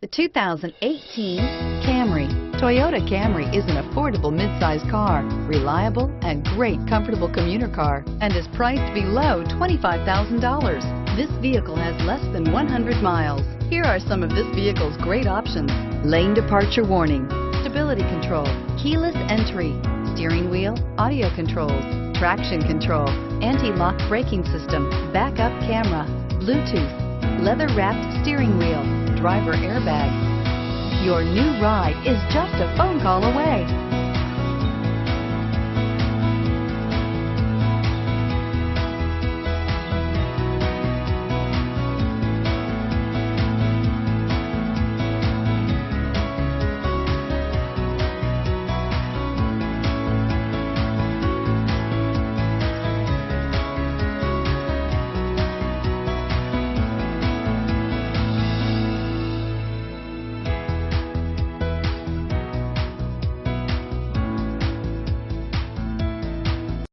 The 2018 Camry. Toyota Camry is an affordable midsize car, reliable and great comfortable commuter car, and is priced below $25,000. This vehicle has less than 100 miles. Here are some of this vehicle's great options: lane departure warning, stability control, keyless entry, steering wheel audio controls, traction control, anti-lock braking system, backup camera, Bluetooth, leather-wrapped steering wheel, driver airbag. Your new ride is just a phone call away.